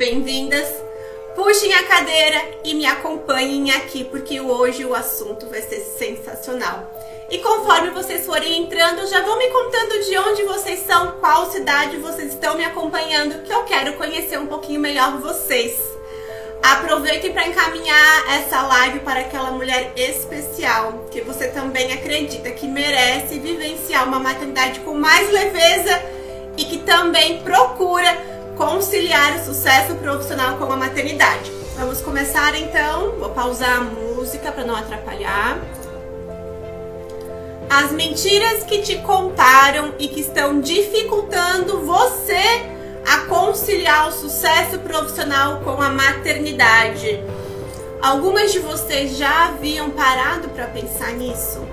bem-vindas. Puxem a cadeira e me acompanhem aqui, porque hoje o assunto vai ser sensacional. E conforme vocês forem entrando, já vão me contando de onde vocês são, qual cidade vocês estão me acompanhando, que eu quero conhecer um pouquinho melhor vocês. Aproveitem para encaminhar essa live para aquela mulher especial que você também acredita que merece vivenciar uma maternidade com mais leveza e que também procura conciliar o sucesso profissional com a maternidade. Vamos começar então. Vou pausar a música para não atrapalhar. As mentiras que te contaram e que estão dificultando você a conciliar o sucesso profissional com a maternidade. Algumas de vocês já haviam parado para pensar nisso?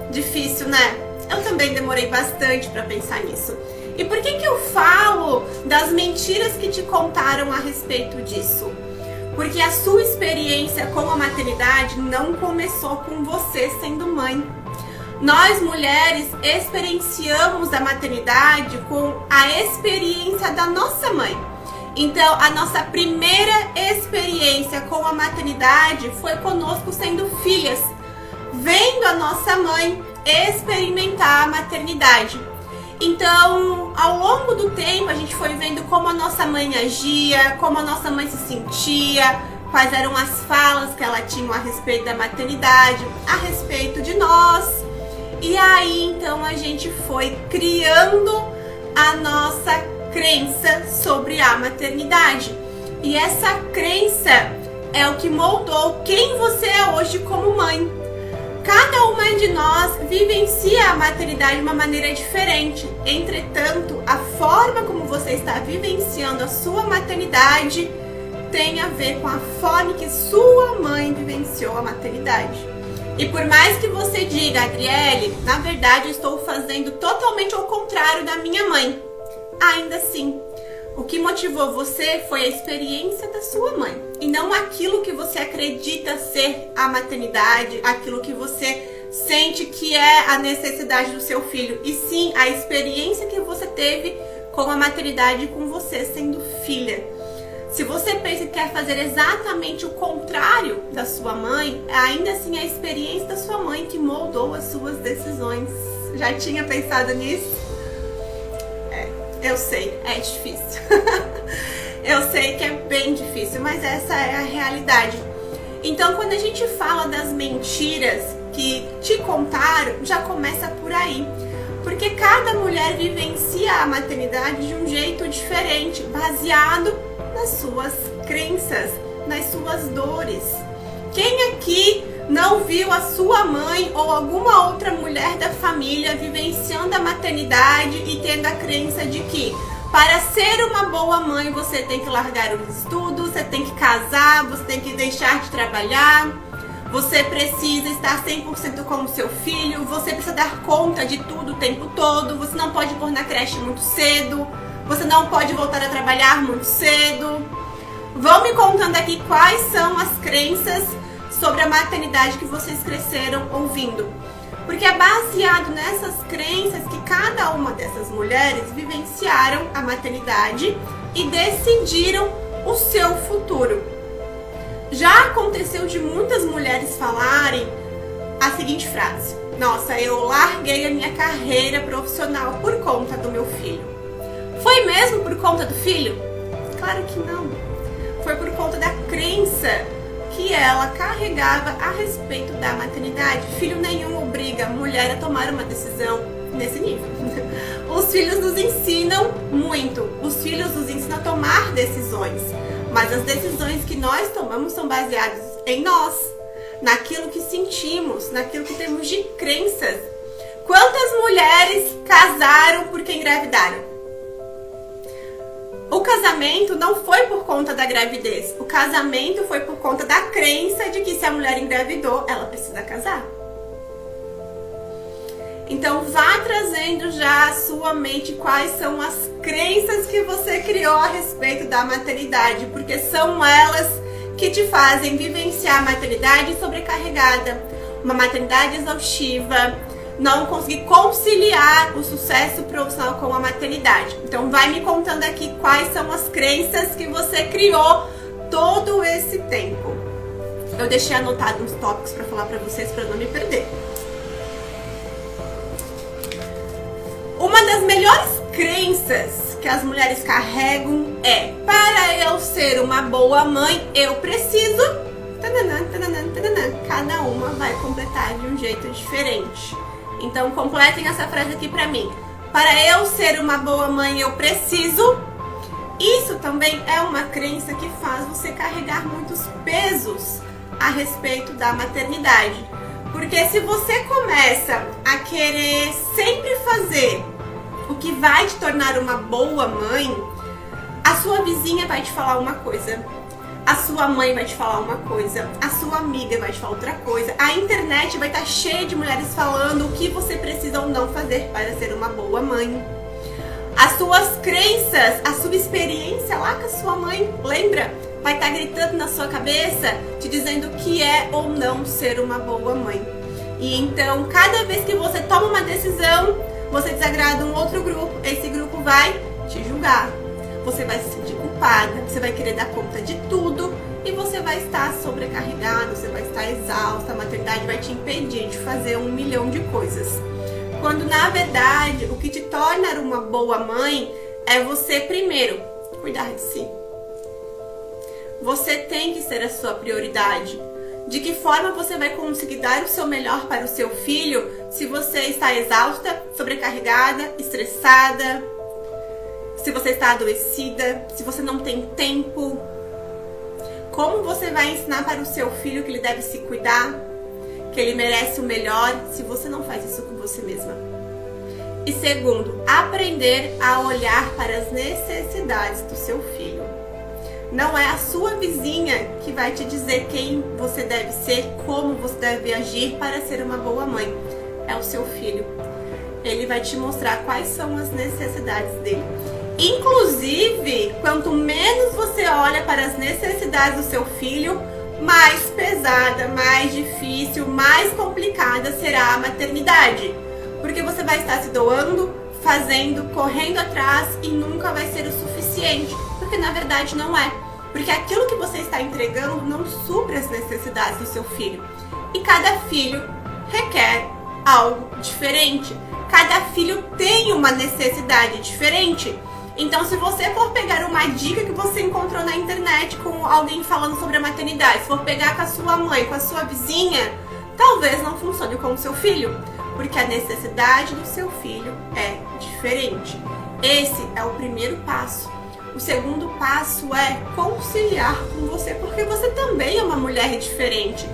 Difícil, né? Eu também demorei bastante para pensar nisso. E por que eu falo das mentiras que te contaram a respeito disso? Porque a sua experiência com a maternidade não começou com você sendo mãe. Nós, mulheres, experienciamos a maternidade com a experiência da nossa mãe. Então, a nossa primeira experiência com a maternidade foi conosco sendo filhas, vendo a nossa mãe experimentar a maternidade. Então, ao longo do tempo, a gente foi vendo como a nossa mãe agia, como a nossa mãe se sentia, quais eram as falas que ela tinha a respeito da maternidade, a respeito de nós. E aí, então, a gente foi criando a nossa crença sobre a maternidade. E essa crença é o que moldou quem você é hoje como mãe. Cada uma de nós vivencia a maternidade de uma maneira diferente. Entretanto, a forma como você está vivenciando a sua maternidade tem a ver com a forma que sua mãe vivenciou a maternidade. E por mais que você diga, Adriele, na verdade eu estou fazendo totalmente ao contrário da minha mãe, ainda assim, o que motivou você foi a experiência da sua mãe e não aquilo que você acredita ser a maternidade, aquilo que você sente que é a necessidade do seu filho, e sim a experiência que você teve com a maternidade, com você sendo filha. Se você pensa que quer fazer exatamente o contrário da sua mãe, ainda assim é a experiência da sua mãe que moldou as suas decisões. Já tinha pensado nisso? Eu sei, é difícil. Eu sei que é bem difícil, mas essa é a realidade. Então, quando a gente fala das mentiras que te contaram, já começa por aí. Porque cada mulher vivencia a maternidade de um jeito diferente, baseado nas suas crenças, nas suas dores. Quem aqui não viu a sua mãe ou alguma outra mulher da família vivenciando a maternidade e tendo a crença de que para ser uma boa mãe você tem que largar os estudos, você tem que casar, você tem que deixar de trabalhar, você precisa estar 100% com o seu filho, você precisa dar conta de tudo o tempo todo, você não pode pôr na creche muito cedo, você não pode voltar a trabalhar muito cedo. Vão me contando aqui quais são as crenças sobre a maternidade que vocês cresceram ouvindo. Porque é baseado nessas crenças que cada uma dessas mulheres vivenciaram a maternidade e decidiram o seu futuro. Já aconteceu de muitas mulheres falarem a seguinte frase: nossa, eu larguei a minha carreira profissional por conta do meu filho. Foi mesmo por conta do filho? Claro que não. Foi por conta da crença que ela carregava a respeito da maternidade. Filho nenhum obriga a mulher a tomar uma decisão nesse nível. Os filhos nos ensinam muito. Os filhos nos ensinam a tomar decisões. Mas as decisões que nós tomamos são baseadas em nós, naquilo que sentimos, naquilo que temos de crenças. Quantas mulheres casaram porque engravidaram? O casamento não foi por conta da gravidez. O casamento foi por conta da crença de que se a mulher engravidou, ela precisa casar. Então vá trazendo já à sua mente quais são as crenças que você criou a respeito da maternidade, porque são elas que te fazem vivenciar a maternidade sobrecarregada, uma maternidade exaustiva, não conseguir conciliar o sucesso profissional com a maternidade. Então vai me contando aqui quais são as crenças que você criou todo esse tempo. Eu deixei anotado uns tópicos para falar para vocês para não me perder. Uma das melhores crenças que as mulheres carregam é: para eu ser uma boa mãe, eu preciso... Tananã, tananã, tananã. Cada uma vai completar de um jeito diferente. Então completem essa frase aqui pra mim. Para eu ser uma boa mãe, eu preciso... Isso também é uma crença que faz você carregar muitos pesos a respeito da maternidade. Porque se você começa a querer sempre fazer o que vai te tornar uma boa mãe, a sua vizinha vai te falar uma coisa, a sua mãe vai te falar uma coisa, a sua amiga vai te falar outra coisa, a internet vai estar cheia de mulheres falando o que você precisa ou não fazer para ser uma boa mãe. As suas crenças, a sua experiência lá com a sua mãe, lembra? Vai estar gritando na sua cabeça, te dizendo o que é ou não ser uma boa mãe. E então, cada vez que você toma uma decisão, você desagrada um outro grupo, esse grupo vai te julgar. Você vai se sentir culpada, você vai querer dar conta de tudo e você vai estar sobrecarregado, você vai estar exausta, a maternidade vai te impedir de fazer 1 milhão de coisas. Quando, na verdade, o que te torna uma boa mãe é você, primeiro, cuidar de si. Você tem que ser a sua prioridade. De que forma você vai conseguir dar o seu melhor para o seu filho se você está exausta, sobrecarregada, estressada, se você está adoecida, se você não tem tempo? Como você vai ensinar para o seu filho que ele deve se cuidar, que ele merece o melhor, se você não faz isso com você mesma? E segundo, aprender a olhar para as necessidades do seu filho. Não é a sua vizinha que vai te dizer quem você deve ser, como você deve agir para ser uma boa mãe. É o seu filho. Ele vai te mostrar quais são as necessidades dele. Inclusive, quanto menos você olha para as necessidades do seu filho, mais pesada, mais difícil, mais complicada será a maternidade. Porque você vai estar se doando, fazendo, correndo atrás e nunca vai ser o suficiente. Porque na verdade não é. Porque aquilo que você está entregando não supre as necessidades do seu filho. E cada filho requer algo diferente. Cada filho tem uma necessidade diferente. Então, se você for pegar uma dica que você encontrou na internet com alguém falando sobre a maternidade, se for pegar com a sua mãe, com a sua vizinha, talvez não funcione com o seu filho. Porque a necessidade do seu filho é diferente. Esse é o primeiro passo. O segundo passo é conciliar com você, porque você também é uma mulher diferente.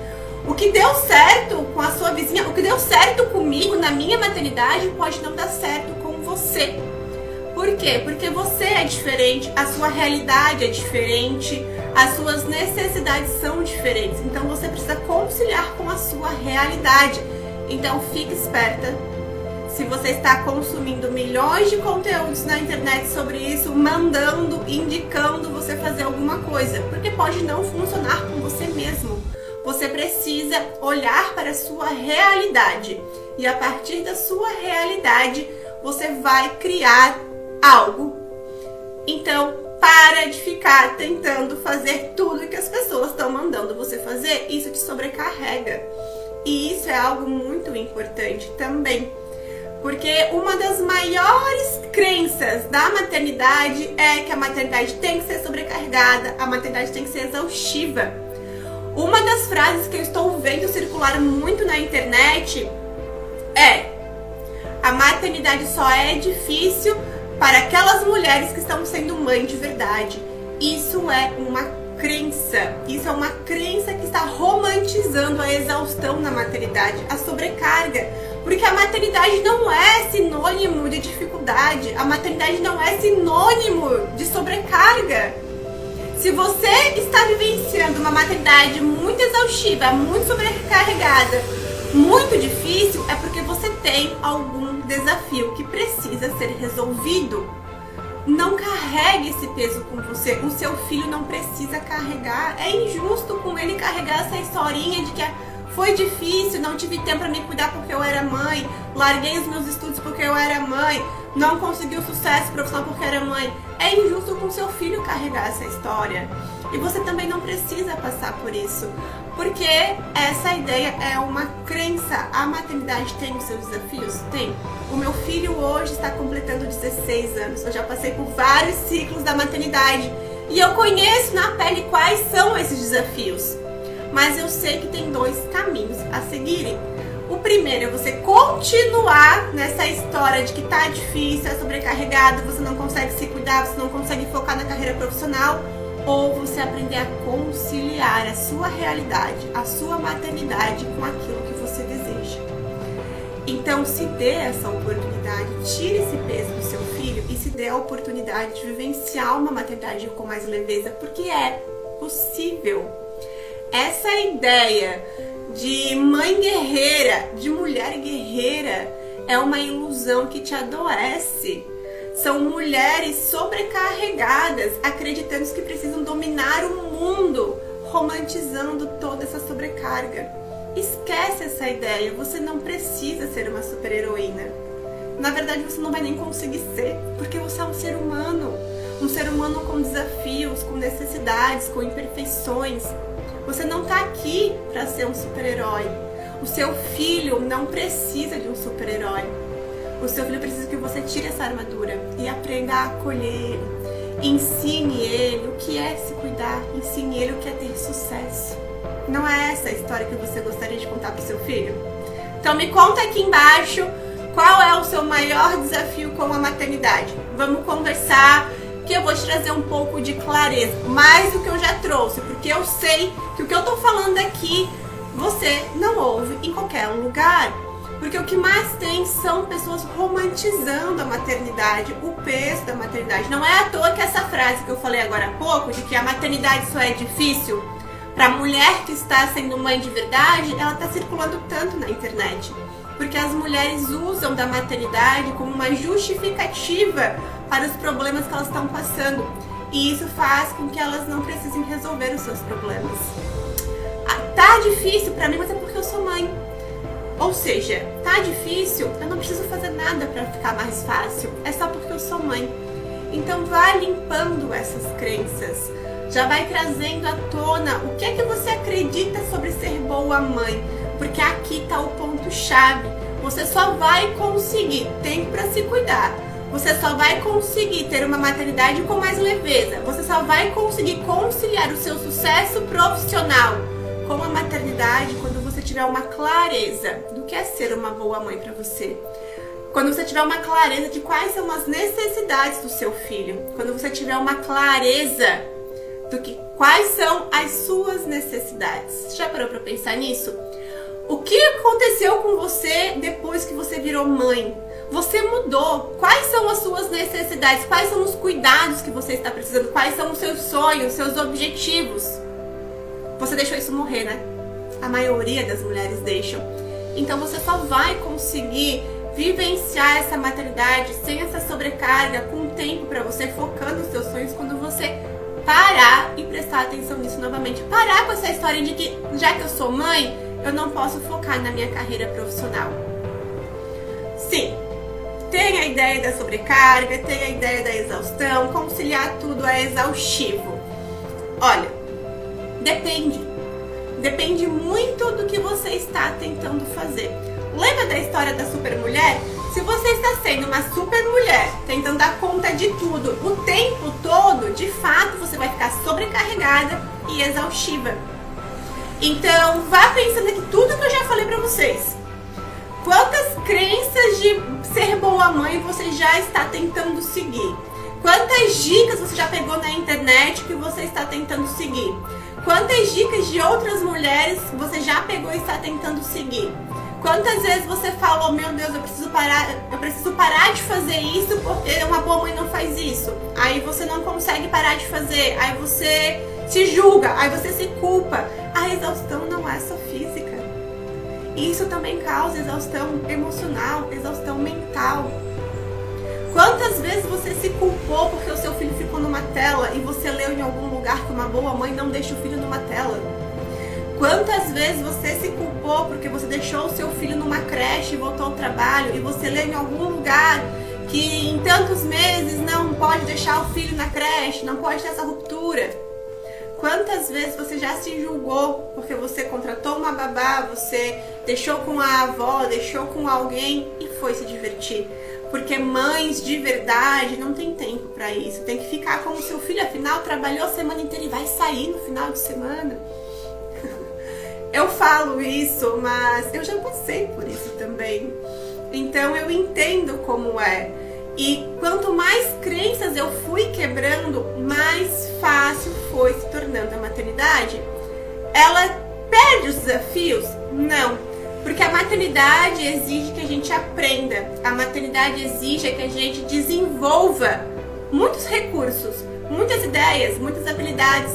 O que deu certo com a sua vizinha, o que deu certo comigo na minha maternidade pode não dar certo com você. Por quê? Porque você é diferente, a sua realidade é diferente, as suas necessidades são diferentes. Então você precisa conciliar com a sua realidade. Então fique esperta. Se você está consumindo milhões de conteúdos na internet sobre isso, mandando, indicando você fazer alguma coisa, porque pode não funcionar com você mesmo. Você precisa olhar para a sua realidade e a partir da sua realidade você vai criar algo. Então, para de ficar tentando fazer tudo que as pessoas estão mandando você fazer. Isso te sobrecarrega. E isso é algo muito importante também. Porque uma das maiores crenças da maternidade é que a maternidade tem que ser sobrecarregada, a maternidade tem que ser exaustiva. Uma das frases que eu estou vendo circular muito na internet é: a maternidade só é difícil para aquelas mulheres que estão sendo mãe de verdade. Isso é uma crença. Isso é uma crença que está romantizando a exaustão na maternidade, a sobrecarga. Porque a maternidade não é sinônimo de dificuldade. A maternidade não é sinônimo de sobrecarga. Se você está vivenciando uma maternidade muito exaustiva, muito sobrecarregada, muito difícil, é porque você tem algum desafio que precisa ser resolvido. Não carregue esse peso com você. O seu filho não precisa carregar. É injusto com ele carregar essa historinha de que Foi difícil, não tive tempo para me cuidar porque eu era mãe, larguei os meus estudos porque eu era mãe, não consegui o sucesso profissional porque era mãe. É injusto com seu filho carregar essa história. E você também não precisa passar por isso, porque essa ideia é uma crença. A maternidade tem os seus desafios? Tem. O meu filho hoje está completando 16 anos, eu já passei por vários ciclos da maternidade e eu conheço na pele quais são esses desafios. Mas eu sei que tem dois caminhos a seguirem. O primeiro é você continuar nessa história de que tá difícil, é sobrecarregado, você não consegue se cuidar, você não consegue focar na carreira profissional, ou você aprender a conciliar a sua realidade, a sua maternidade com aquilo que você deseja. Então se dê essa oportunidade, tire esse peso do seu filho e se dê a oportunidade de vivenciar uma maternidade com mais leveza, porque é possível. Essa ideia de mãe guerreira, de mulher guerreira, é uma ilusão que te adoece. São mulheres sobrecarregadas, acreditando que precisam dominar o mundo, romantizando toda essa sobrecarga. Esquece essa ideia, você não precisa ser uma super-heroína. Na verdade, você não vai nem conseguir ser, porque você é um ser humano. Um ser humano com desafios, com necessidades, com imperfeições. Você não está aqui para ser um super-herói. O seu filho não precisa de um super-herói. O seu filho precisa que você tire essa armadura e aprenda a acolher ele. Ensine ele o que é se cuidar, ensine ele o que é ter sucesso. Não é essa a história que você gostaria de contar para o seu filho? Então me conta aqui embaixo qual é o seu maior desafio com a maternidade. Vamos conversar, que eu vou te trazer um pouco de clareza, mais do que eu já trouxe, porque eu sei que o que eu tô falando aqui você não ouve em qualquer lugar. Porque o que mais tem são pessoas romantizando a maternidade, o peso da maternidade. Não é à toa que essa frase que eu falei agora há pouco, de que a maternidade só é difícil para a mulher que está sendo mãe de verdade, ela está circulando tanto na internet. Porque as mulheres usam da maternidade como uma justificativa para os problemas que elas estão passando. E isso faz com que elas não precisem resolver os seus problemas. Tá difícil para mim, mas é porque eu sou mãe. Ou seja, tá difícil, eu não preciso fazer nada para ficar mais fácil. É só porque eu sou mãe. Então vai limpando essas crenças. Já vai trazendo à tona o que é que você acredita sobre ser boa mãe. Porque aqui tá o ponto-chave. Você só vai conseguir tempo para se cuidar. Você só vai conseguir ter uma maternidade com mais leveza. Você só vai conseguir conciliar o seu sucesso profissional com a maternidade quando você tiver uma clareza do que é ser uma boa mãe para você. Quando você tiver uma clareza de quais são as necessidades do seu filho. Quando você tiver uma clareza do que quais são as suas necessidades. Você já parou para pensar nisso? O que aconteceu com você depois que você virou mãe? Você mudou. Quais são as suas necessidades? Quais são os cuidados que você está precisando? Quais são os seus sonhos, seus objetivos? Você deixou isso morrer, né? A maioria das mulheres deixam. Então você só vai conseguir vivenciar essa maternidade sem essa sobrecarga, com tempo para você, focando os seus sonhos, quando você parar e prestar atenção nisso novamente. Parar com essa história de que, já que eu sou mãe, eu não posso focar na minha carreira profissional. Sim, tem a ideia da sobrecarga, tem a ideia da exaustão, conciliar tudo é exaustivo. Olha, depende muito do que você está tentando fazer. Lembra da história da supermulher? Se você está sendo uma supermulher, tentando dar conta de tudo o tempo todo, de fato você vai ficar sobrecarregada e exaustiva. Então, vá pensando aqui tudo que eu já falei pra vocês. Quantas crenças de ser boa mãe você já está tentando seguir? Quantas dicas você já pegou na internet que você está tentando seguir? Quantas dicas de outras mulheres você já pegou e está tentando seguir? Quantas vezes você falou, meu Deus, eu preciso parar de fazer isso porque uma boa mãe não faz isso. Aí você não consegue parar de fazer, aí você se julga, aí você se culpa. A exaustão não é só física. Isso também causa exaustão emocional, exaustão mental. Quantas vezes você se culpou porque o seu filho ficou numa tela e você leu em algum lugar que uma boa mãe não deixa o filho numa tela? Quantas vezes você se culpou porque você deixou o seu filho numa creche e voltou ao trabalho e você leu em algum lugar que em tantos meses não pode deixar o filho na creche, não pode ter essa ruptura? Quantas vezes você já se julgou porque você contratou uma babá, você deixou com a avó, deixou com alguém e foi se divertir? Porque mães de verdade não tem tempo para isso. Tem que ficar com o seu filho, afinal trabalhou a semana inteira e vai sair no final de semana. Eu falo isso, mas eu já passei por isso também. Então eu entendo como é. E quanto mais crenças eu fui quebrando, mais fácil foi se tornando a maternidade. Ela perde os desafios? Não. Porque a maternidade exige que a gente aprenda. A maternidade exige que a gente desenvolva muitos recursos, muitas ideias, muitas habilidades.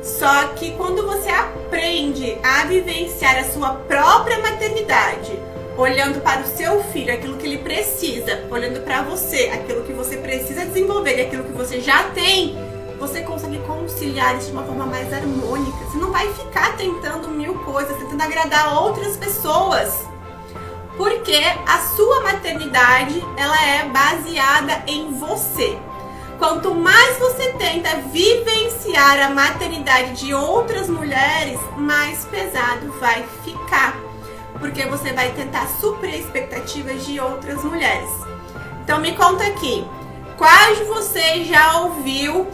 Só que quando você aprende a vivenciar a sua própria maternidade, olhando para o seu filho, aquilo que ele precisa, olhando para você, aquilo que você precisa desenvolver e aquilo que você já tem, você consegue conciliar isso de uma forma mais harmônica. Você não vai ficar tentando mil coisas, tentando agradar outras pessoas. Porque a sua maternidade, ela é baseada em você. Quanto mais você tenta vivenciar a maternidade de outras mulheres, mais pesado vai ficar. Porque você vai tentar suprir expectativas de outras mulheres. Então me conta aqui, quais de vocês já ouviu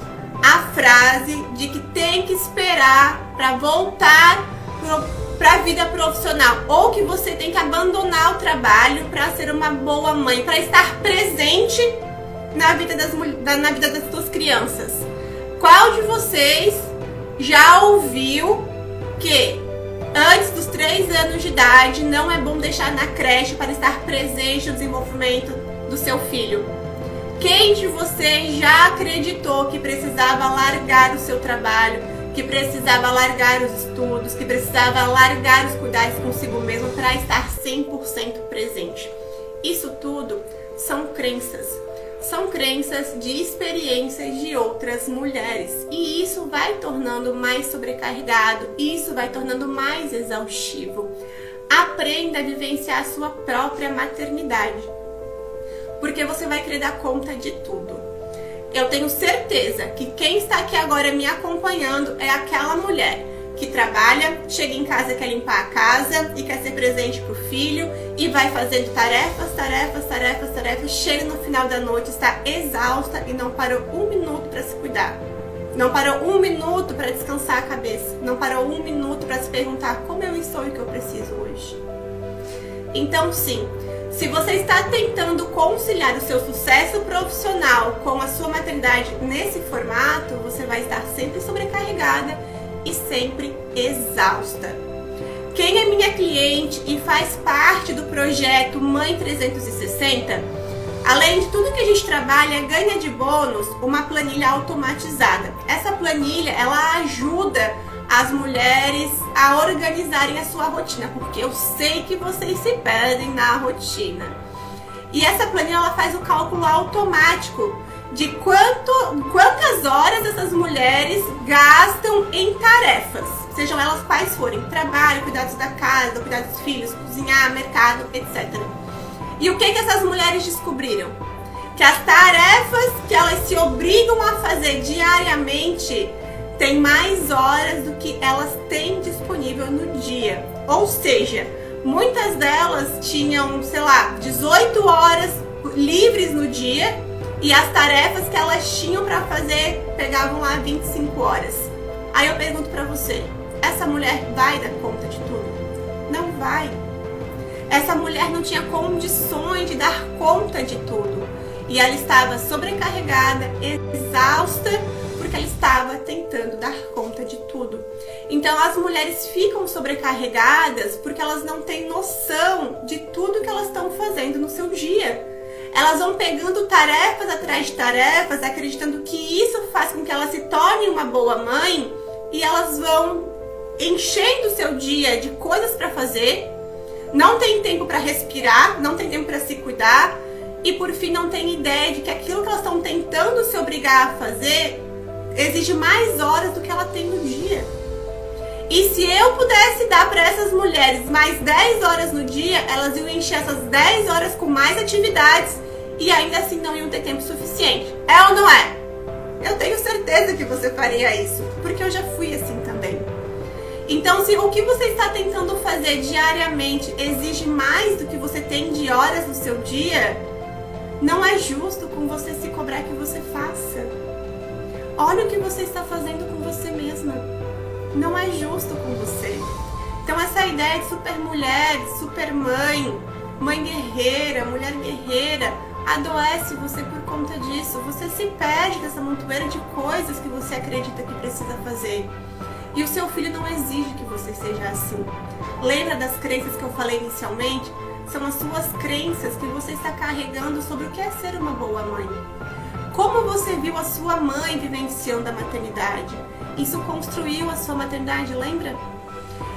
a frase de que tem que esperar para voltar para a vida profissional? Ou que você tem que abandonar o trabalho para ser uma boa mãe, para estar presente na vida das suas crianças? Qual de vocês já ouviu que antes dos 3 anos de idade não é bom deixar na creche para estar presente no desenvolvimento do seu filho? Quem de vocês já acreditou que precisava largar o seu trabalho, que precisava largar os estudos, que precisava largar os cuidados consigo mesmo para estar 100% presente? Isso tudo são crenças. São crenças de experiências de outras mulheres. E isso vai tornando mais sobrecarregado, isso vai tornando mais exaustivo. Aprenda a vivenciar a sua própria maternidade, porque você vai querer dar conta de tudo. Eu tenho certeza que quem está aqui agora me acompanhando é aquela mulher que trabalha, chega em casa, quer limpar a casa e quer ser presente para o filho e vai fazendo tarefas, chega no final da noite, está exausta e não parou 1 minuto para se cuidar. Não parou 1 minuto para descansar a cabeça. Não parou 1 minuto para se perguntar como eu estou e o que eu preciso hoje. Então sim, se você está tentando conciliar o seu sucesso profissional com a sua maternidade nesse formato, você vai estar sempre sobrecarregada e sempre exausta. Quem é minha cliente e faz parte do projeto Mãe 360, além de tudo que a gente trabalha, ganha de bônus uma planilha automatizada. Essa planilha, ela ajuda as mulheres a organizarem a sua rotina, porque eu sei que vocês se perdem na rotina. E essa planilha, ela faz o cálculo automático de quantas horas essas mulheres gastam em tarefas, sejam elas quais forem, trabalho, cuidados da casa, cuidados dos filhos, cozinhar, mercado, etc. E o que essas mulheres descobriram? Que as tarefas que elas se obrigam a fazer diariamente têm mais horas do que elas têm disponível no dia. Ou seja, muitas delas tinham, 18 horas livres no dia, e as tarefas que elas tinham para fazer pegavam lá 25 horas. Aí eu pergunto para você, essa mulher vai dar conta de tudo? Não vai. Essa mulher não tinha condições de dar conta de tudo. E ela estava sobrecarregada, exausta, porque ela estava tentando dar conta de tudo. Então as mulheres ficam sobrecarregadas porque elas não têm noção de tudo que elas estão fazendo no seu dia. Elas vão pegando tarefas atrás de tarefas, acreditando que isso faz com que elas se tornem uma boa mãe, e elas vão enchendo o seu dia de coisas para fazer, não tem tempo para respirar, não tem tempo para se cuidar, e por fim não tem ideia de que aquilo que elas estão tentando se obrigar a fazer exige mais horas do que ela tem no dia. E se eu pudesse dar para essas mulheres mais 10 horas no dia, elas iam encher essas 10 horas com mais atividades e ainda assim não iam ter tempo suficiente. É ou não é? Eu tenho certeza que você faria isso, porque eu já fui assim também. Então, se o que você está tentando fazer diariamente exige mais do que você tem de horas no seu dia, não é justo com você se cobrar que você faça. Olha o que você está fazendo com você mesma. Não é justo com você. Então, essa ideia de super mulher, super mãe, mãe guerreira, mulher guerreira, adoece você por conta disso. Você se perde nessa montoeira de coisas que você acredita que precisa fazer. E o seu filho não exige que você seja assim. Lembra das crenças que eu falei inicialmente? São as suas crenças que você está carregando sobre o que é ser uma boa mãe. Como você viu a sua mãe vivenciando a maternidade? Isso construiu a sua maternidade, lembra?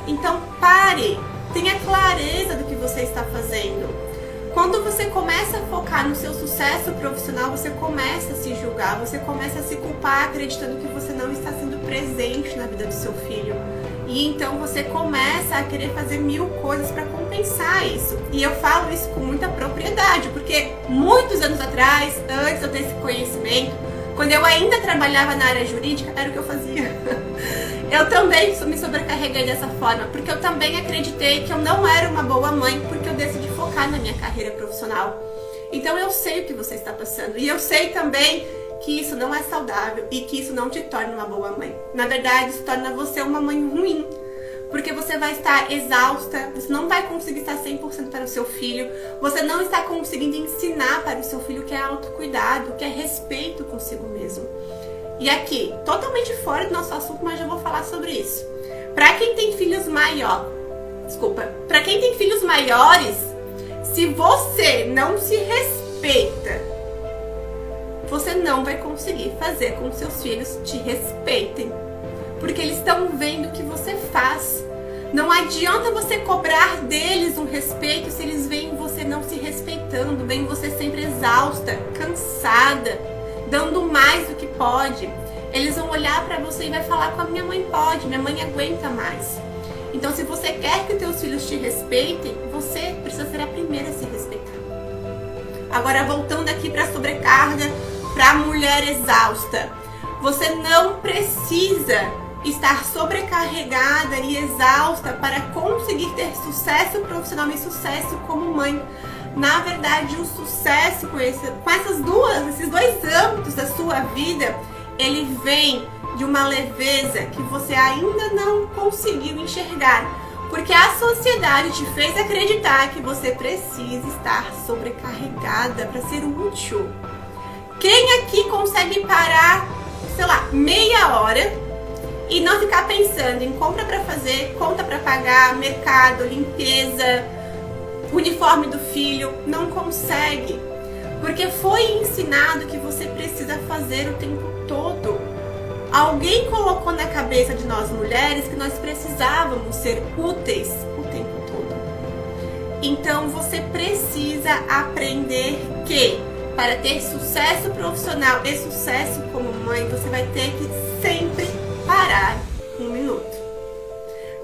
Então pare, tenha clareza do que você está fazendo. Quando você começa a focar no seu sucesso profissional, você começa a se julgar, você começa a se culpar acreditando que você não está sendo presente na vida do seu filho. E então você começa a querer fazer 1000 coisas para compensar isso. E eu falo isso com muita propriedade, porque muitos anos atrás, antes de eu ter esse conhecimento, quando eu ainda trabalhava na área jurídica, era o que eu fazia. Eu também me sobrecarreguei dessa forma, porque eu também acreditei que eu não era uma boa mãe, porque eu decidi focar na minha carreira profissional. Então eu sei o que você está passando, e eu sei também que isso não é saudável e que isso não te torna uma boa mãe. Na verdade, isso torna você uma mãe ruim, porque você vai estar exausta, você não vai conseguir estar 100% para o seu filho, você não está conseguindo ensinar para o seu filho o que é autocuidado, o que é respeito consigo mesmo. E aqui, totalmente fora do nosso assunto, mas já vou falar sobre isso. Para quem tem filhos para quem tem filhos maiores, se você não se respeita, você não vai conseguir fazer com que seus filhos te respeitem. Porque eles estão vendo o que você faz. Não adianta você cobrar deles um respeito se eles veem você não se respeitando, veem você sempre exausta, cansada, dando mais do que pode. Eles vão olhar pra você e vai falar com a minha mãe pode, minha mãe aguenta mais. Então, se você quer que teus filhos te respeitem, você precisa ser a primeira a se respeitar. Agora, voltando aqui pra sobrecarga, pra mulher exausta. Você não precisa estar sobrecarregada e exausta para conseguir ter sucesso profissional e sucesso como mãe. Na verdade, o sucesso com esses dois âmbitos da sua vida, ele vem de uma leveza que você ainda não conseguiu enxergar. Porque a sociedade te fez acreditar que você precisa estar sobrecarregada para ser útil. Quem aqui consegue parar, sei lá, meia hora e não ficar pensando em compra para fazer, conta para pagar, mercado, limpeza, uniforme do filho? Não consegue, porque foi ensinado que você precisa fazer o tempo todo. Alguém colocou na cabeça de nós mulheres que nós precisávamos ser úteis o tempo todo. Então você precisa aprender que para ter sucesso profissional e sucesso como mãe, você vai ter que sempre parar 1 minuto.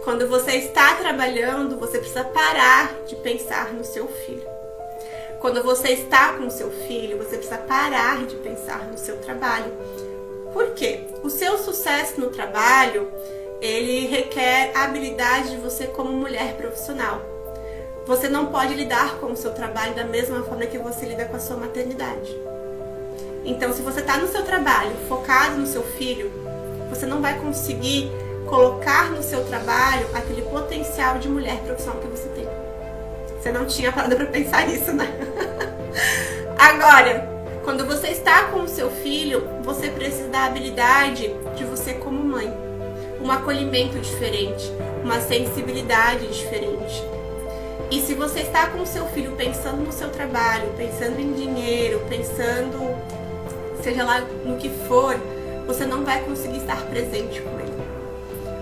Quando você está trabalhando, você precisa parar de pensar no seu filho. Quando você está com o seu filho, você precisa parar de pensar no seu trabalho. Por quê? O seu sucesso no trabalho, ele requer a habilidade de você como mulher profissional. Você não pode lidar com o seu trabalho da mesma forma que você lida com a sua maternidade. Então, se você está no seu trabalho, focado no seu filho, você não vai conseguir colocar no seu trabalho aquele potencial de mulher profissional que você tem. Você não tinha parado para pensar nisso, né? Agora, quando você está com o seu filho, você precisa da habilidade de você como mãe. Um acolhimento diferente, uma sensibilidade diferente. E se você está com o seu filho pensando no seu trabalho, pensando em dinheiro, pensando, seja lá no que for, você não vai conseguir estar presente com ele.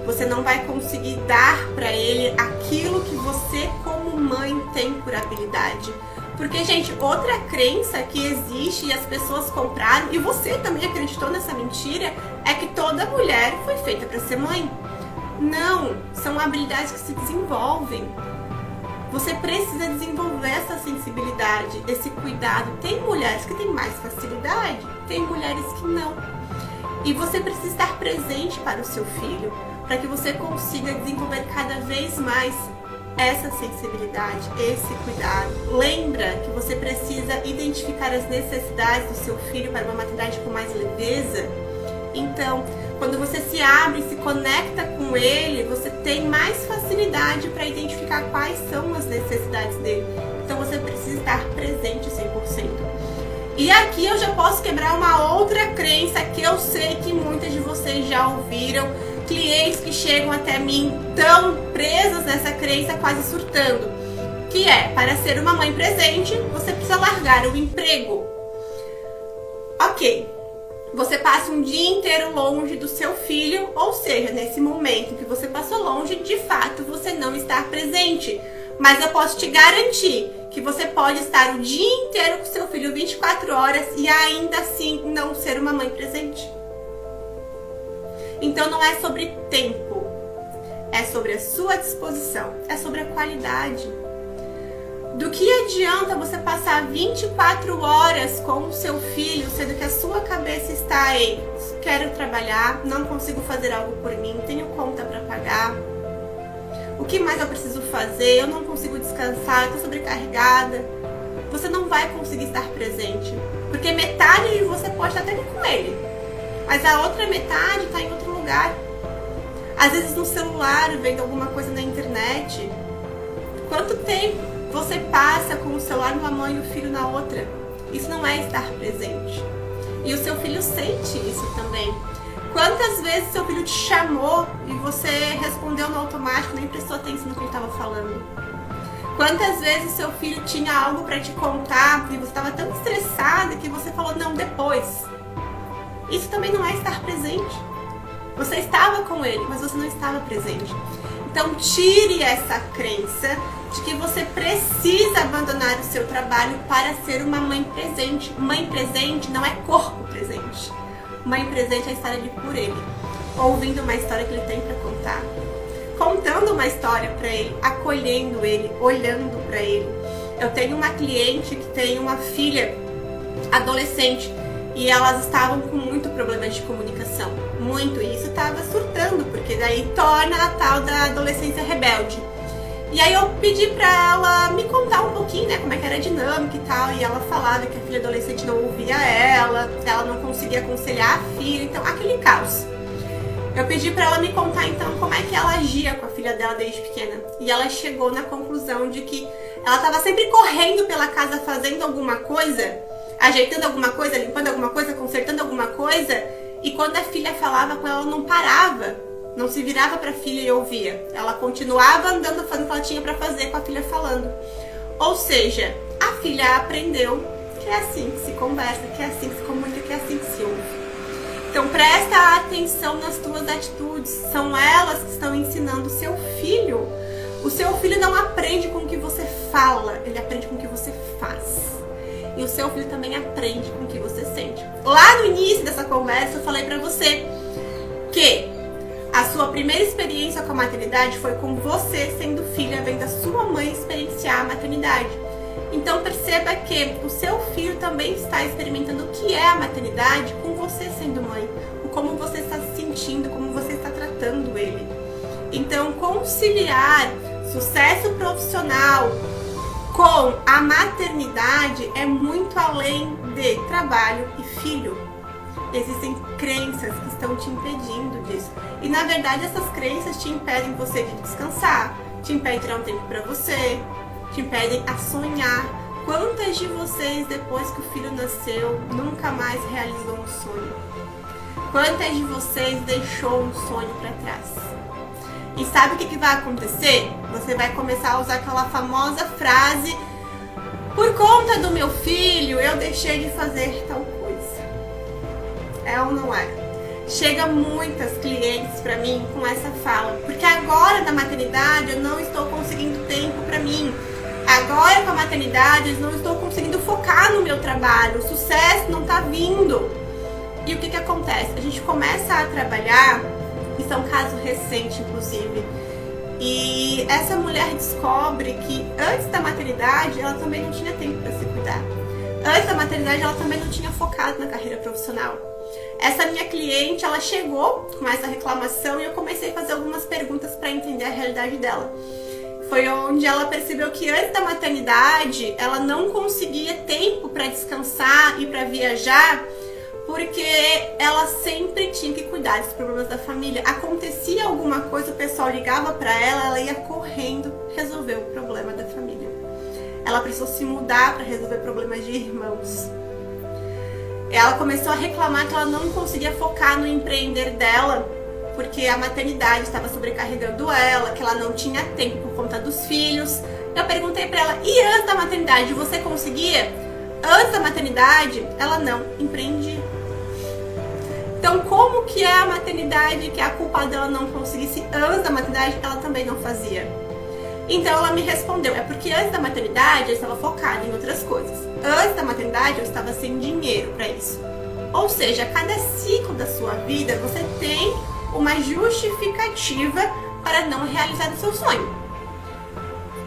Você não vai conseguir dar para ele aquilo que você como mãe tem por habilidade. Porque, gente, outra crença que existe e as pessoas compraram, e você também acreditou nessa mentira, é que toda mulher foi feita para ser mãe. Não, são habilidades que se desenvolvem. Você precisa desenvolver essa sensibilidade, esse cuidado. Tem mulheres que têm mais facilidade, tem mulheres que não. E você precisa estar presente para o seu filho, para que você consiga desenvolver cada vez mais essa sensibilidade, esse cuidado. Lembra que você precisa identificar as necessidades do seu filho para uma maternidade com mais leveza? Então, quando você se abre e se conecta com ele, você tem mais facilidade para identificar quais são as necessidades dele. Então você precisa estar presente 100%. E aqui eu já posso quebrar uma outra crença que eu sei que muitas de vocês já ouviram. Clientes que chegam até mim tão presas nessa crença, quase surtando. Que é, para ser uma mãe presente, você precisa largar o emprego. Ok. Você passa um dia inteiro longe do seu filho, ou seja, nesse momento que você passou longe, de fato você não está presente. Mas eu posso te garantir que você pode estar o dia inteiro com seu filho 24 horas e ainda assim não ser uma mãe presente. Então não é sobre tempo, é sobre a sua disposição, é sobre a qualidade. Do que adianta você passar 24 horas com o seu filho, sendo que a sua cabeça está em quero trabalhar, não consigo fazer algo por mim, tenho conta para pagar, o que mais eu preciso fazer, eu não consigo descansar, estou sobrecarregada. Você não vai conseguir estar presente, porque metade de você pode estar até ali com ele, mas a outra metade está em outro lugar. Às vezes no celular, vendo alguma coisa na internet. Quanto tempo você passa com o celular numa mão e o filho na outra? Isso não é estar presente. E o seu filho sente isso também. Quantas vezes seu filho te chamou e você respondeu no automático, nem prestou atenção no que ele estava falando? Quantas vezes seu filho tinha algo para te contar e você estava tão estressada que você falou, não, depois. Isso também não é estar presente. Você estava com ele, mas você não estava presente. Então tire essa crença de que você precisa abandonar o seu trabalho para ser uma mãe presente. Mãe presente não é corpo presente. Mãe presente é estar ali por ele, ouvindo uma história que ele tem para contar, contando uma história para ele, acolhendo ele, olhando para ele. Eu tenho uma cliente que tem uma filha adolescente e elas estavam com muito problema de comunicação, muito, e isso estava surtando, porque daí torna a tal da adolescência rebelde. E aí eu pedi pra ela me contar um pouquinho, né, como é que era a dinâmica e tal, e ela falava que a filha adolescente não ouvia ela não conseguia aconselhar a filha, então aquele caos. Eu pedi pra ela me contar então como é que ela agia com a filha dela desde pequena, e ela chegou na conclusão de que ela estava sempre correndo pela casa fazendo alguma coisa, ajeitando alguma coisa, limpando alguma coisa, consertando alguma coisa, e quando a filha falava com ela, não parava. Não se virava para a filha e ouvia. Ela continuava andando, fazendo o que ela tinha para fazer com a filha falando. Ou seja, a filha aprendeu que é assim que se conversa, que é assim que se comunica, que é assim que se ouve. Então presta atenção nas tuas atitudes. São elas que estão ensinando o seu filho. O seu filho não aprende com o que você fala, ele aprende com o que você faz. E o seu filho também aprende com o que você sente. Lá no início dessa conversa eu falei para você que a sua primeira experiência com a maternidade foi com você sendo filha, vendo a sua mãe experienciar a maternidade. Então perceba que o seu filho também está experimentando o que é a maternidade com você sendo mãe, como você está se sentindo, como você está tratando ele. Então conciliar sucesso profissional com a maternidade é muito além de trabalho e filho. Existem crenças que estão te impedindo disso. E na verdade essas crenças te impedem você de descansar, te impedem de tirar um tempo pra você, te impedem a sonhar. Quantas de vocês, depois que o filho nasceu, nunca mais realizou um sonho? Quantas de vocês deixou um sonho pra trás? E sabe o que vai acontecer? Você vai começar a usar aquela famosa frase: por conta do meu filho, eu deixei de fazer tal coisa. É ou não é? Chega muitas clientes pra mim com essa fala, porque agora da maternidade eu não estou conseguindo tempo pra mim. Agora com a maternidade eu não estou conseguindo focar no meu trabalho, o sucesso não tá vindo. E o que acontece? A gente começa a trabalhar Isso é um caso recente, inclusive. E essa mulher descobre que antes da maternidade ela também não tinha tempo para se cuidar. Antes da maternidade ela também não tinha focado na carreira profissional. Essa minha cliente, ela chegou com essa reclamação e eu comecei a fazer algumas perguntas para entender a realidade dela. Foi onde ela percebeu que antes da maternidade ela não conseguia tempo para descansar e para viajar, porque ela sempre tinha que cuidar dos problemas da família. Acontecia alguma coisa, o pessoal ligava para ela ia correndo resolver o problema da família. Ela precisou se mudar para resolver problemas de irmãos. Ela começou a reclamar que ela não conseguia focar no empreender dela, porque a maternidade estava sobrecarregando ela, que ela não tinha tempo por conta dos filhos. Eu perguntei para ela, e antes da maternidade você conseguia? Antes da maternidade, ela não empreendia. Então, como que é a maternidade, que a culpa dela não conseguisse antes da maternidade, ela também não fazia? Então, ela me respondeu, é porque antes da maternidade eu estava focada em outras coisas. Antes da maternidade eu estava sem dinheiro para isso. Ou seja, a cada ciclo da sua vida, você tem uma justificativa para não realizar o seu sonho.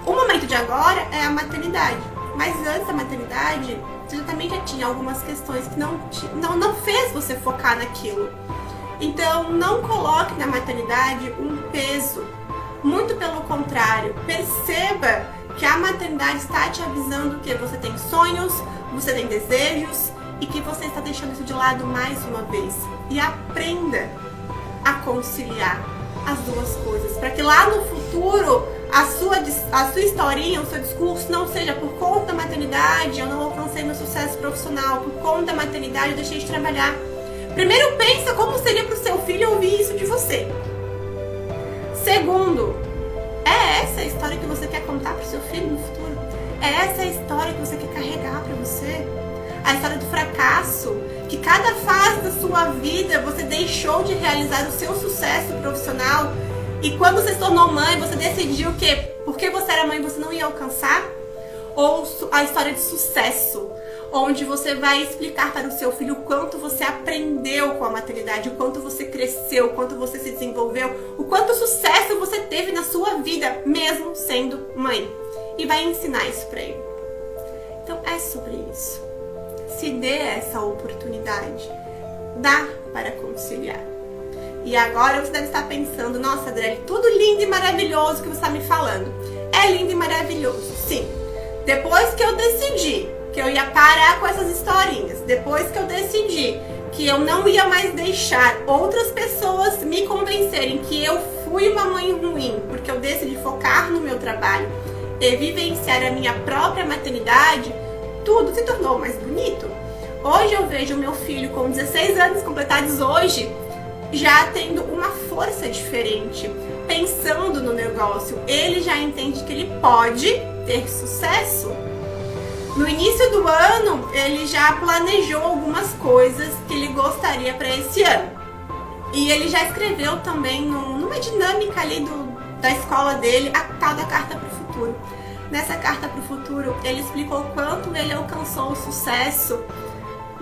O momento de agora é a maternidade. Mas antes da maternidade, você também já tinha algumas questões que não fez você focar naquilo. Então, não coloque na maternidade um peso. Muito pelo contrário, perceba que a maternidade está te avisando que você tem sonhos, você tem desejos e que você está deixando isso de lado mais uma vez. E aprenda a conciliar as duas coisas, para que lá no futuro a sua historinha, o seu discurso não seja por conta da maternidade, eu não alcancei meu sucesso profissional, por conta da maternidade eu deixei de trabalhar. Primeiro, pensa como seria para o seu filho ouvir isso de você. Segundo, é essa a história que você quer contar para o seu filho no futuro? É essa a história que você quer carregar para você? A história do fracasso, que cada fase da sua vida você deixou de realizar o seu sucesso profissional e quando você se tornou mãe, você decidiu que porque você era mãe você não ia alcançar? Ou a história de sucesso, onde você vai explicar para o seu filho o quanto você aprendeu com a maternidade, o quanto você cresceu, o quanto você se desenvolveu, o quanto sucesso você teve na sua vida, mesmo sendo mãe. E vai ensinar isso para ele. Então é sobre isso. Se dê essa oportunidade. Dá para conciliar. E agora você deve estar pensando, nossa, Adriele, tudo lindo e maravilhoso que você está me falando. É lindo e maravilhoso, sim. Depois que eu decidi que eu ia parar com essas historinhas, depois que eu decidi que eu não ia mais deixar outras pessoas me convencerem que eu fui uma mãe ruim, porque eu decidi focar no meu trabalho e vivenciar a minha própria maternidade, tudo se tornou mais bonito. Hoje eu vejo o meu filho com 16 anos completados hoje, já tendo uma força diferente, pensando no negócio. Ele já entende que ele pode ter sucesso. No início do ano, ele já planejou algumas coisas que ele gostaria para esse ano. E ele já escreveu também numa dinâmica ali da escola dele, a tal da Carta para o Futuro. Nessa Carta para o Futuro, ele explicou o quanto ele alcançou o sucesso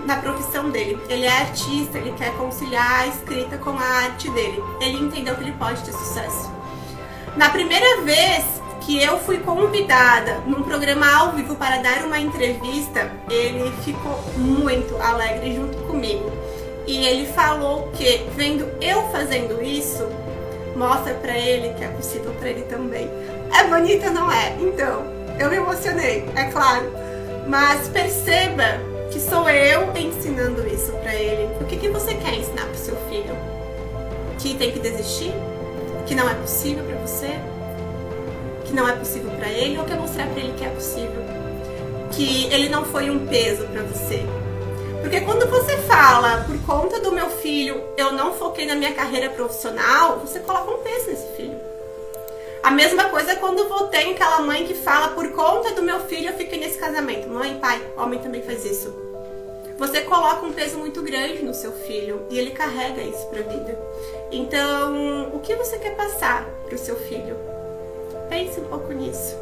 na profissão dele. Ele é artista, ele quer conciliar a escrita com a arte dele. Ele entendeu que ele pode ter sucesso. Na primeira vez que eu fui convidada num programa ao vivo para dar uma entrevista, ele ficou muito alegre junto comigo. E ele falou que, vendo eu fazendo isso, mostra pra ele que é possível pra ele também. É bonita, não é? Então, eu me emocionei, é claro. Mas perceba que sou eu ensinando isso pra ele. O que você quer ensinar pro seu filho? Que tem que desistir? Que não é possível pra você? Que não é possível pra ele? Ou quer mostrar pra ele que é possível? Que ele não foi um peso pra você? Porque quando você fala, por conta do meu filho, eu não foquei na minha carreira profissional, você coloca um peso nesse filho. A mesma coisa quando tem aquela mãe que fala, por conta do meu filho, eu fiquei nesse casamento. Mãe, pai, homem também faz isso. Você coloca um peso muito grande no seu filho e ele carrega isso pra vida. Então, o que você quer passar pro seu filho? Pense um pouco nisso.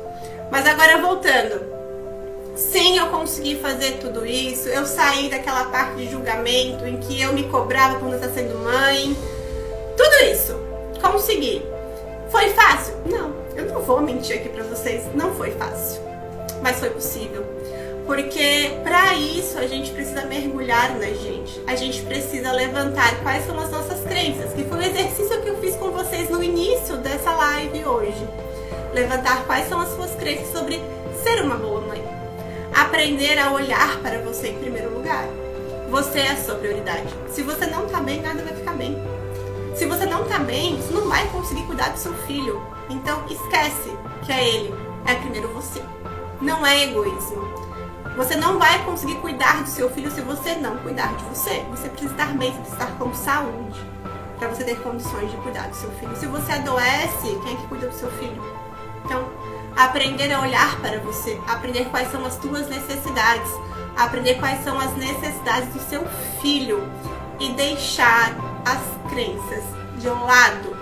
Mas agora voltando. Sim, eu consegui fazer tudo isso. Eu saí daquela parte de julgamento em que eu me cobrava quando eu estava sendo mãe. Tudo isso, consegui. Foi fácil? Não, eu não vou mentir aqui pra vocês, não foi fácil. Mas foi possível. Porque para isso a gente precisa mergulhar na gente. A gente precisa levantar quais são as nossas crenças, que foi o exercício que eu fiz com vocês no início dessa live hoje. Levantar quais são as suas crenças sobre ser uma boa mãe. Aprender a olhar para você em primeiro lugar. Você é a sua prioridade. Se você não tá bem, nada vai ficar bem. Se você não tá bem, você não vai conseguir cuidar do seu filho. Então esquece que é ele, é primeiro você. Não é egoísmo. Você não vai conseguir cuidar do seu filho se você não cuidar de você. Você precisa estar bem, você precisa estar com saúde para você ter condições de cuidar do seu filho. Se você adoece, quem é que cuida do seu filho? Então, aprender a olhar para você, aprender quais são as tuas necessidades, aprender quais são as necessidades do seu filho e deixar as crenças de lado.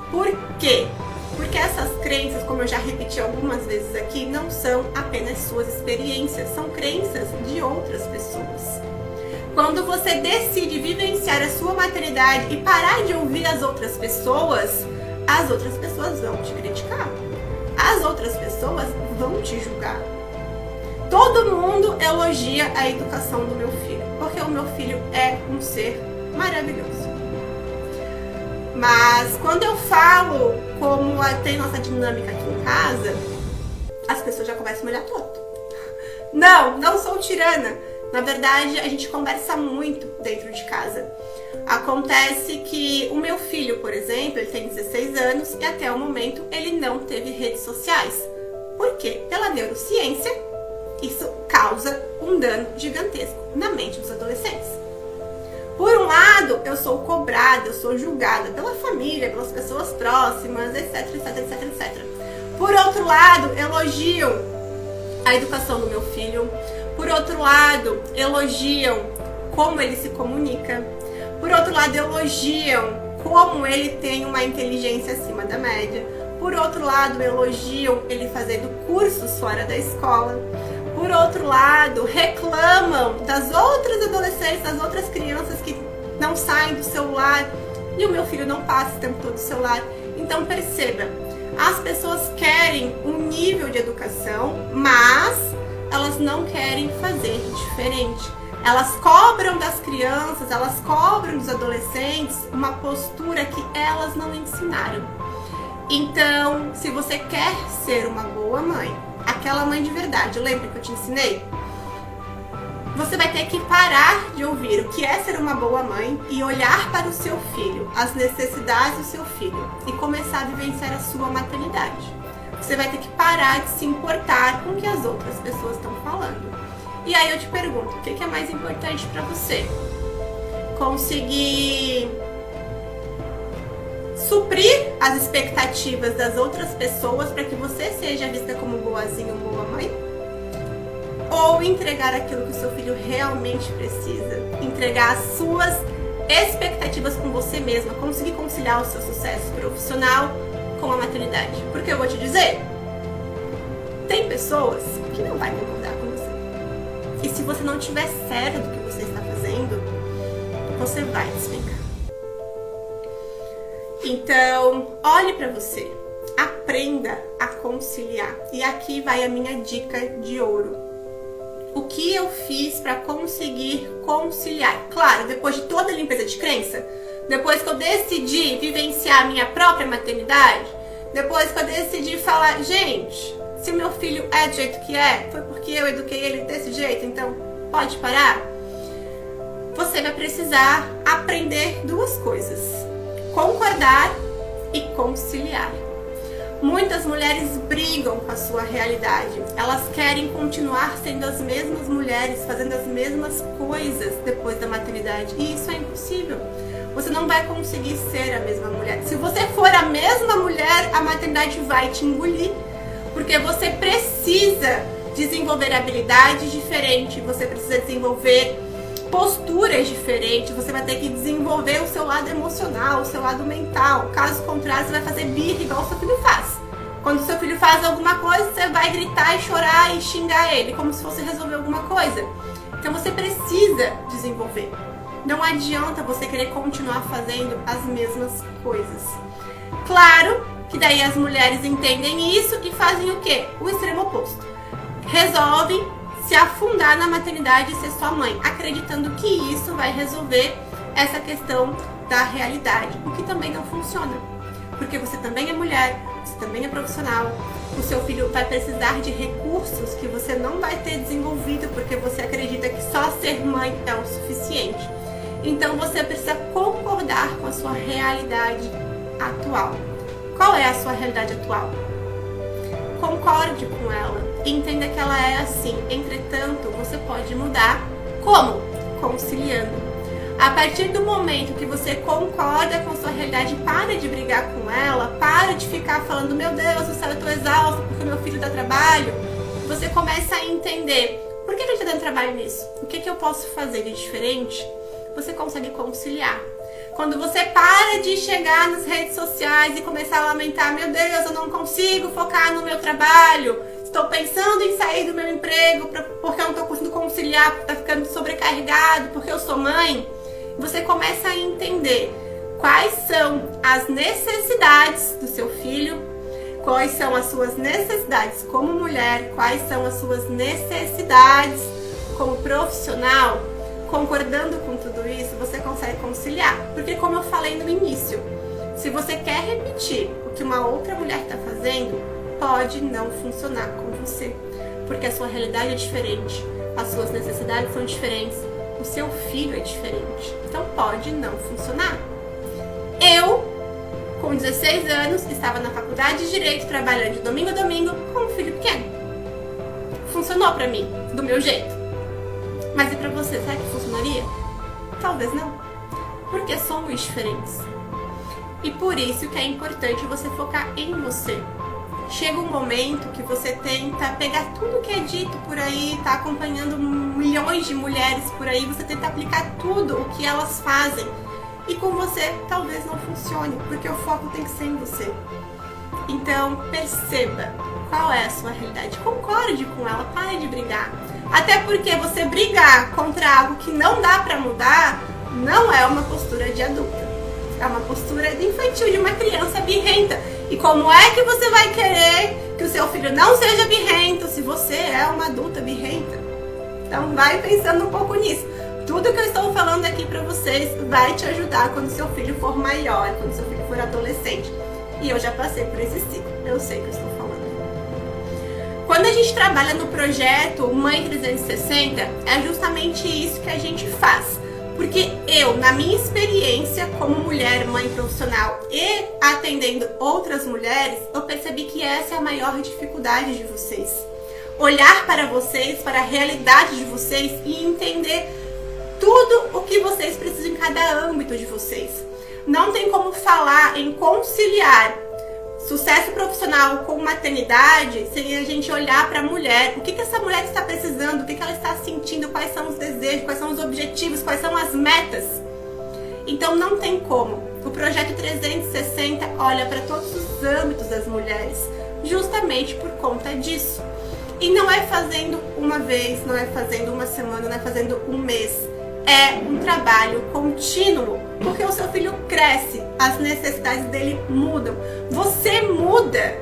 Por quê? Porque essas crenças, como eu já repeti algumas vezes aqui, não são apenas suas experiências, são crenças de outras pessoas. Quando você decide vivenciar a sua maternidade e parar de ouvir as outras pessoas vão te criticar. As outras pessoas vão te julgar. Todo mundo elogia a educação do meu filho, porque o meu filho é um ser maravilhoso. Mas quando eu falo como tem nossa dinâmica aqui em casa, as pessoas já começam a me olhar torto. Não sou tirana. Na verdade, a gente conversa muito dentro de casa. Acontece que o meu filho, por exemplo, ele tem 16 anos e até o momento ele não teve redes sociais. Por quê? Pela neurociência, isso causa um dano gigantesco na mente dos adolescentes. Por um lado, eu sou cobrada, eu sou julgada pela família, pelas pessoas próximas, etc, etc, etc, etc. Por outro lado, elogiam a educação do meu filho. Por outro lado, elogiam como ele se comunica. Por outro lado, elogiam como ele tem uma inteligência acima da média. Por outro lado, elogiam ele fazendo cursos fora da escola. Por outro lado, reclamam das outras adolescentes, das outras crianças que não saem do celular e o meu filho não passa o tempo todo no celular. Então perceba, as pessoas querem um nível de educação, mas elas não querem fazer diferente. Elas cobram das crianças, elas cobram dos adolescentes uma postura que elas não ensinaram. Então, se você quer ser uma boa mãe, aquela mãe de verdade, lembra que eu te ensinei? Você vai ter que parar de ouvir o que é ser uma boa mãe e olhar para o seu filho, as necessidades do seu filho e começar a vivenciar a sua maternidade. Você vai ter que parar de se importar com o que as outras pessoas estão falando. E aí eu te pergunto, o que é mais importante para você? Conseguir suprir as expectativas das outras pessoas para que você seja vista como boazinha ou boa mãe? Ou entregar aquilo que o seu filho realmente precisa? Entregar as suas expectativas com você mesma, conseguir conciliar o seu sucesso profissional com a maternidade? Porque eu vou te dizer, tem pessoas que não vão concordar com você. E se você não tiver sério do que você está fazendo, você vai despencar. Então, olhe para você, aprenda a conciliar. E aqui vai a minha dica de ouro. O que eu fiz para conseguir conciliar? Claro, depois de toda a limpeza de crença, depois que eu decidi vivenciar a minha própria maternidade, depois que eu decidi falar, gente, se meu filho é do jeito que é, foi porque eu eduquei ele desse jeito, então pode parar? Você vai precisar aprender duas coisas: concordar e conciliar. Muitas mulheres brigam com a sua realidade. Elas querem continuar sendo as mesmas mulheres, fazendo as mesmas coisas depois da maternidade. E isso é impossível. Você não vai conseguir ser a mesma mulher. Se você for a mesma mulher, a maternidade vai te engolir. Porque você precisa desenvolver habilidades diferentes, você precisa desenvolver posturas diferentes, você vai ter que desenvolver o seu lado emocional, o seu lado mental. Caso contrário, você vai fazer birra igual o seu filho faz. Quando o seu filho faz alguma coisa, você vai gritar e chorar e xingar ele, como se fosse resolver alguma coisa. Então você precisa desenvolver. Não adianta você querer continuar fazendo as mesmas coisas. Claro que daí as mulheres entendem isso e fazem o quê? O extremo oposto. Resolvem se afundar na maternidade e ser sua mãe, acreditando que isso vai resolver essa questão da realidade, o que também não funciona. Porque você também é mulher, você também é profissional, o seu filho vai precisar de recursos que você não vai ter desenvolvido porque você acredita que só ser mãe é o suficiente. Então você precisa concordar com a sua realidade atual. Qual é a sua realidade atual? Concorde com ela e entenda que ela é assim. Entretanto, você pode mudar. Como? Conciliando. A partir do momento que você concorda com a sua realidade, para de brigar com ela, para de ficar falando, meu Deus do céu, eu tô exausto porque meu filho dá trabalho, você começa a entender, por que ele tá dando trabalho nisso? O que eu posso fazer de diferente? Você consegue conciliar. Quando você para de chegar nas redes sociais e começar a lamentar, meu Deus, eu não consigo focar no meu trabalho, estou pensando em sair do meu emprego porque eu não estou conseguindo conciliar, porque está ficando sobrecarregado, porque eu sou mãe, você começa a entender quais são as necessidades do seu filho, quais são as suas necessidades como mulher, quais são as suas necessidades como profissional. Concordando com tudo isso, você consegue conciliar. Porque como eu falei no início, se você quer repetir o que uma outra mulher está fazendo, pode não funcionar com você. Porque a sua realidade é diferente, as suas necessidades são diferentes, o seu filho é diferente. Então pode não funcionar. Eu, com 16 anos, estava na faculdade de Direito, trabalhando de domingo a domingo com um filho pequeno. Funcionou pra mim, do meu jeito. Mas e pra você, será que funcionaria? Talvez não. Porque somos diferentes. E por isso que é importante você focar em você. Chega um momento que você tenta pegar tudo que é dito por aí, tá acompanhando milhões de mulheres por aí, você tenta aplicar tudo o que elas fazem. E com você talvez não funcione, porque o foco tem que ser em você. Então perceba qual é a sua realidade. Concorde com ela, pare de brigar. Até porque você brigar contra algo que não dá pra mudar não é uma postura de adulta. É uma postura de infantil, de uma criança birrenta. E como é que você vai querer que o seu filho não seja birrento se você é uma adulta birrenta? Então vai pensando um pouco nisso. Tudo que eu estou falando aqui pra vocês vai te ajudar quando seu filho for maior, quando seu filho for adolescente. E eu já passei por esse ciclo, eu sei o que eu estou falando. Quando a gente trabalha no projeto Mãe 360, é justamente isso que a gente faz. Porque eu, na minha experiência como mulher, mãe profissional e atendendo outras mulheres, eu percebi que essa é a maior dificuldade de vocês. Olhar para vocês, para a realidade de vocês e entender tudo o que vocês precisam em cada âmbito de vocês. Não tem como falar em conciliar sucesso profissional com maternidade sem a gente olhar para a mulher. O que essa mulher está precisando, o que ela está sentindo, quais são os desejos, quais são os objetivos, quais são as metas. Então não tem como. O projeto 360 olha para todos os âmbitos das mulheres, justamente por conta disso. E não é fazendo uma vez, não é fazendo uma semana, não é fazendo um mês. É um trabalho contínuo, porque o seu filho cresce, as necessidades dele mudam, você muda,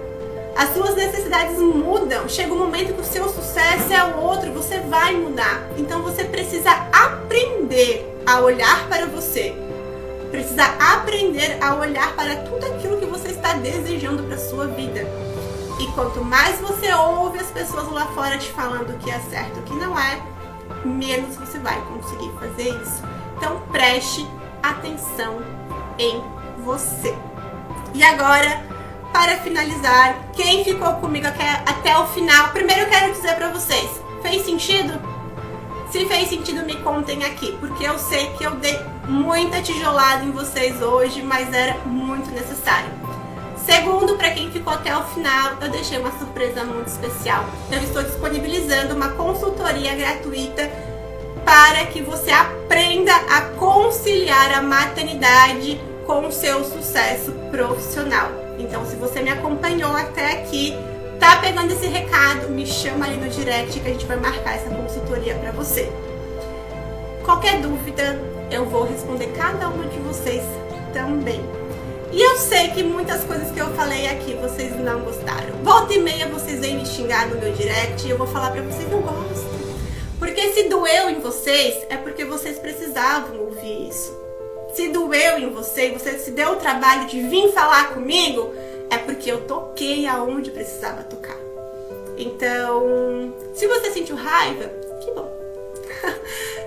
as suas necessidades mudam, chega um momento que o seu sucesso é o outro, você vai mudar. Então você precisa aprender a olhar para você, precisa aprender a olhar para tudo aquilo que você está desejando para a sua vida. E quanto mais você ouve as pessoas lá fora te falando o que é certo e o que não é, menos você vai conseguir fazer isso. Então preste atenção em você. E agora, para finalizar, quem ficou comigo até o final, primeiro eu quero dizer para vocês, fez sentido? Se fez sentido, me contem aqui, porque eu sei que eu dei muita tijolada em vocês hoje, mas era muito necessário. Segundo, para quem ficou até o final, eu deixei uma surpresa muito especial. Eu estou disponibilizando uma consultoria gratuita para que você aprenda a conciliar a maternidade com o seu sucesso profissional. Então, se você me acompanhou até aqui, tá pegando esse recado, me chama ali no direct que a gente vai marcar essa consultoria para você. Qualquer dúvida, eu vou responder cada uma de vocês também. E eu sei que muitas coisas que eu falei aqui vocês não gostaram. Volta e meia vocês vêm me xingar no meu direct e eu vou falar pra vocês, não gosto. Porque se doeu em vocês, é porque vocês precisavam ouvir isso. Se doeu em você, você se deu o trabalho de vir falar comigo, é porque eu toquei aonde precisava tocar. Então, se você sentiu raiva, que bom.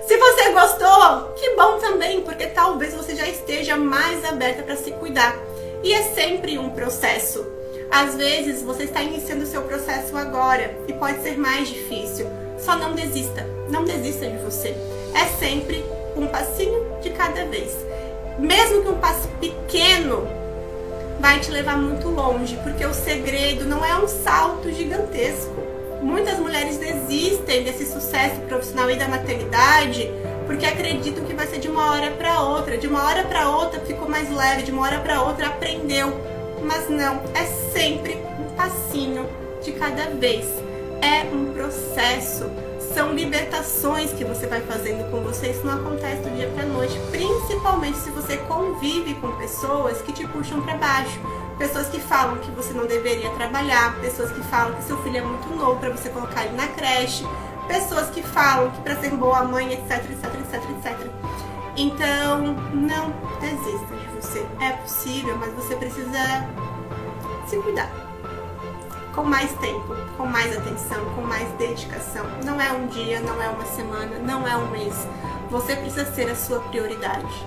Se você gostou, que bom também, porque talvez você já esteja mais aberta para se cuidar. E é sempre um processo. Às vezes você está iniciando o seu processo agora e pode ser mais difícil. Só não desista, não desista de você. É sempre um passinho de cada vez. Mesmo que um passo pequeno vai te levar muito longe, porque o segredo não é um salto gigantesco. Muitas mulheres desistem desse sucesso profissional e da maternidade porque acreditam que vai ser de uma hora para outra. De uma hora para outra ficou mais leve, de uma hora para outra aprendeu. Mas não, é sempre um passinho de cada vez. É um processo. São libertações que você vai fazendo com você. Isso não acontece do dia para noite. Principalmente se você convive com pessoas que te puxam para baixo. Pessoas que falam que você não deveria trabalhar, pessoas que falam que seu filho é muito novo para você colocar ele na creche, pessoas que falam que para ser boa mãe, etc, etc, etc, etc. Então, não desista de você. É possível, mas você precisa se cuidar. Com mais tempo, com mais atenção, com mais dedicação. Não é um dia, não é uma semana, não é um mês. Você precisa ser a sua prioridade.